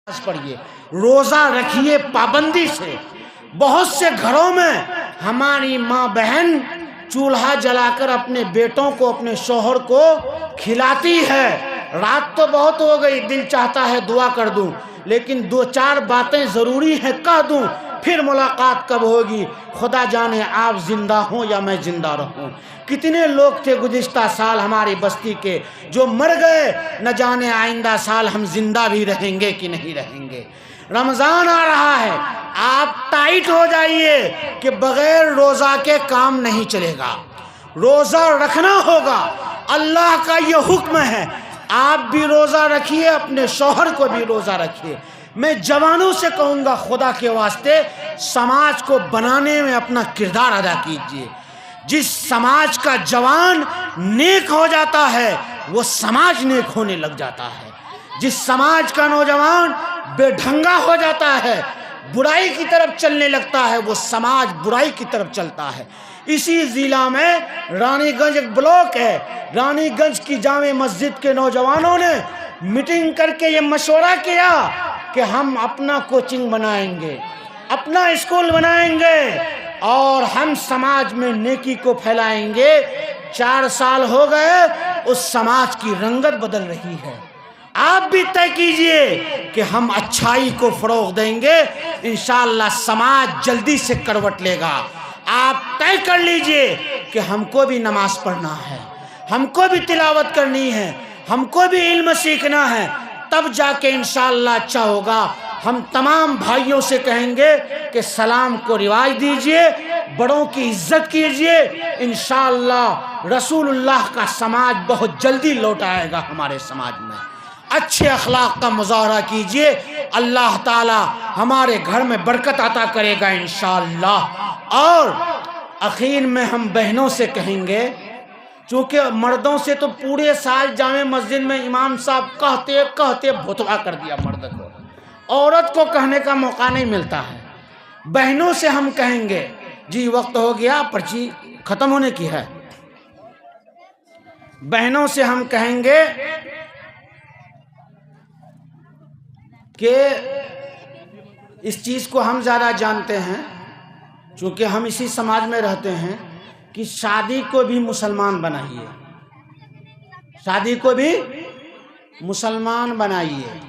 पढ़िए, रोजा रखिए पाबंदी से। बहुत से घरों में हमारी माँ बहन चूल्हा जलाकर अपने बेटों को, अपने शौहर को खिलाती है। रात तो बहुत हो गई, दिल चाहता है दुआ कर दूं, लेकिन दो चार बातें ज़रूरी हैं कह दूं, फिर मुलाकात कब होगी खुदा जाने, आप जिंदा हो या मैं जिंदा रहूं। कितने लोग थे गुज़िश्ता साल हमारी बस्ती के जो मर गए, न जाने आइंदा साल हम जिंदा भी रहेंगे कि नहीं रहेंगे। रमज़ान आ रहा है, आप टाइट हो जाइए कि बग़ैर रोज़ा के काम नहीं चलेगा, रोज़ा रखना होगा। अल्लाह का ये हुक्म है, आप भी रोज़ा रखिए, अपने शौहर को भी रोज़ा रखिए। मैं जवानों से कहूँगा, खुदा के वास्ते समाज को बनाने में अपना किरदार अदा कीजिए। जिस समाज का जवान नेक हो जाता है वो समाज नेक होने लग जाता है। जिस समाज का नौजवान बेढंगा हो जाता है, बुराई की तरफ चलने लगता है, वो समाज बुराई की तरफ चलता है। इसी ज़िला में रानीगंज एक ब्लॉक है, रानीगंज की जामे मस्जिद के नौजवानों ने मीटिंग करके ये मशवरा किया कि हम अपना कोचिंग बनाएंगे, अपना स्कूल बनाएंगे और हम समाज में नेकी को फैलाएंगे। 4 साल हो गए, उस समाज की रंगत बदल रही है। आप भी तय कीजिए कि हम अच्छाई को फ़रोग़ देंगे, इंशाअल्लाह समाज जल्दी से करवट लेगा। आप तय कर लीजिए कि हमको भी नमाज पढ़ना है, हमको भी तिलावत करनी है, हमको भी इल्म सीखना है, तब जाके इंशाअल्लाह अच्छा होगा। हम तमाम भाइयों से कहेंगे कि सलाम को रिवाज दीजिए, बड़ों की इज्जत कीजिए, इंशाअल्लाह रसूलुल्लाह का समाज बहुत जल्दी लौट आएगा हमारे समाज में। अच्छे अखलाक का मुजाहरा कीजिए, अल्लाह ताला हमारे घर में बरकत अता करेगा इंशाअल्लाह। और आखिर में हम बहनों से कहेंगे, चूँकि मर्दों से तो पूरे साल जामे मस्जिद में इमाम साहब कहते कहते भुतवा कर दिया मर्द को, औरत को कहने का मौका नहीं मिलता है। बहनों से हम कहेंगे, जी वक्त हो गया, पर्ची ख़त्म होने की है। बहनों से हम कहेंगे कि इस चीज़ को हम ज़्यादा जानते हैं, चूँकि हम इसी समाज में रहते हैं, कि शादी को भी मुसलमान बनाइए, शादी को भी मुसलमान बनाइए।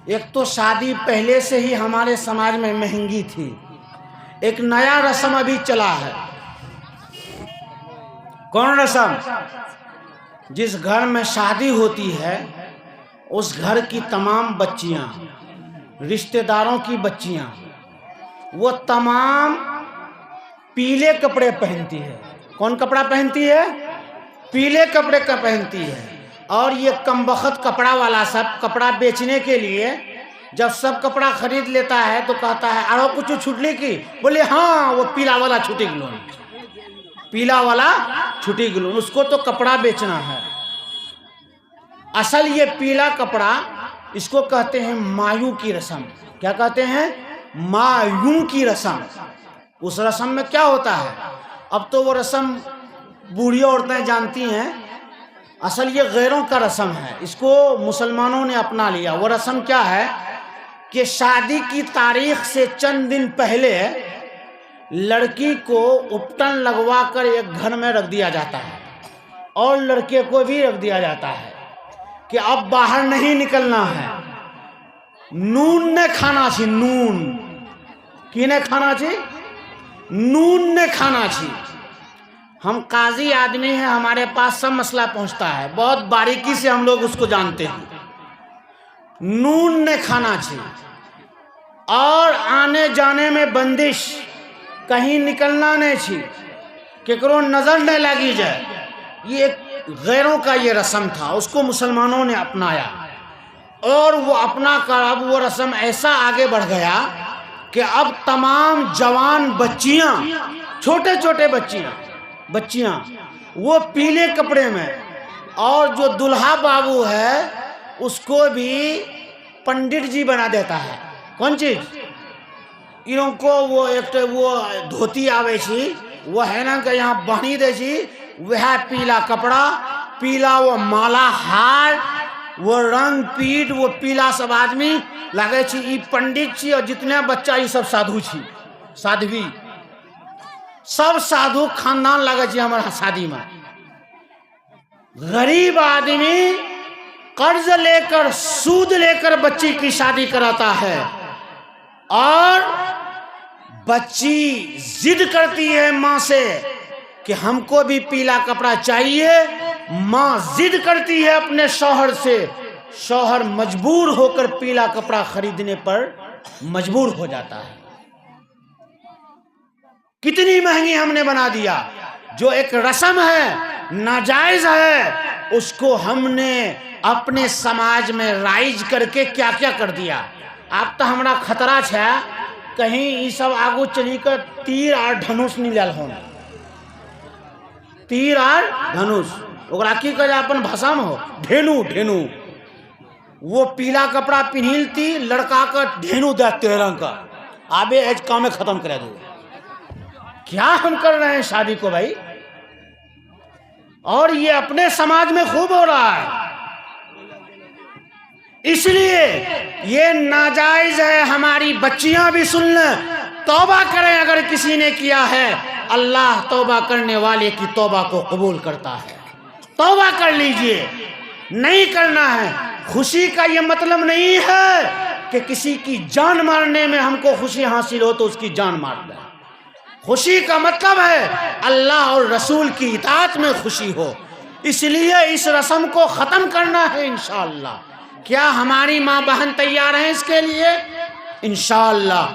एक तो शादी पहले से ही हमारे समाज में महंगी थी, एक नया रस्म अभी चला है। कौन रस्म? जिस घर में शादी होती है उस घर की तमाम बच्चियां, रिश्तेदारों की बच्चियां, वो तमाम पीले कपड़े पहनती है। कौन कपड़ा पहनती है? पीले कपड़े का पहनती है। और ये कमबख्त कपड़ा वाला सब कपड़ा बेचने के लिए जब सब कपड़ा खरीद लेता है तो कहता है अरे कुछ छुटने की, बोले हाँ वो पीला वाला छुटी गिलोन, पीला वाला छुटी गिलोन, उसको तो कपड़ा बेचना है। असल ये पीला कपड़ा, इसको कहते हैं मायूं की रस्म। क्या कहते हैं? मायूं की रस्म। उस रस्म में क्या होता है? अब तो वो रस्म बूढ़ी औरतें जानती हैं, असल ये गैरों का रस्म है, इसको मुसलमानों ने अपना लिया। वो रस्म क्या है कि शादी की तारीख से चंद दिन पहले लड़की को उपटन लगवा कर एक घर में रख दिया जाता है और लड़के को भी रख दिया जाता है कि अब बाहर नहीं निकलना है। नून ने खाना छी, नून किने खाना छी? नून ने खाना छी। हम काजी आदमी हैं, हमारे पास सब मसला पहुंचता है, बहुत बारीकी से हम लोग उसको जानते हैं। नून ने खाना छी और आने जाने में बंदिश, कहीं निकलना नहीं छी, केकरो नज़र न लगी जाए। ये एक गैरों का ये रस्म था, उसको मुसलमानों ने अपनाया और वो अपना कर अब वो रस्म ऐसा आगे बढ़ गया कि अब तमाम जवान बच्चियां, छोटे छोटे बच्चियां वो पीले कपड़े में, और जो दुल्हा बाबू है उसको भी पंडित जी बना देता है। कौन चीज़? इनको वो एक वो धोती आवे छी, वो है ना कि यहाँ बांधी दे छी, वह पीला कपड़ा, पीला वो माला हार, वो रंग पीट वो पीला सब आदमी लगे छी ई पंडित छी और जितने बच्चा ये सब साधु छी साध्वी सब साधु खानदान लगे छी हमारा शादी में। गरीब आदमी कर्ज लेकर सूद लेकर बच्ची की शादी कराता है और बच्ची जिद करती है माँ से कि हमको भी पीला कपड़ा चाहिए। माँ जिद करती है अपने शौहर से, शौहर मजबूर होकर पीला कपड़ा खरीदने पर मजबूर हो जाता है। कितनी महंगी हमने बना दिया। जो एक रस्म है नाजायज है उसको हमने अपने समाज में राइज करके क्या क्या कर दिया। आप तो हमारा खतरा है कहीं ये सब आगू चली कर तीर और धनुष नहीं लाल हो। तीर और धनुष ओकरा की करे अपन भाषा में हो धेनु धेनु। वो पीला कपड़ा पिन्हिलती लड़का का धेनु देते रंग का आबे एज काम खत्म कर दो। क्या हम कर रहे हैं शादी को भाई। और ये अपने समाज में खूब हो रहा है। इसलिए ये नाजायज है। हमारी बच्चियां भी सुन लें, तौबा करें अगर किसी ने किया है। अल्लाह तौबा करने वाले की तौबा को कबूल करता है। तौबा कर लीजिए। नहीं करना है। खुशी का ये मतलब नहीं है कि किसी की जान मारने में हमको खुशी हासिल हो तो उसकी जान मार दें। खुशी का मतलब है अल्लाह और रसूल की इताअत में खुशी हो। इसलिए इस रस्म को ख़त्म करना है इंशाअल्लाह। क्या हमारी माँ बहन तैयार हैं इसके लिए? इंशाअल्लाह।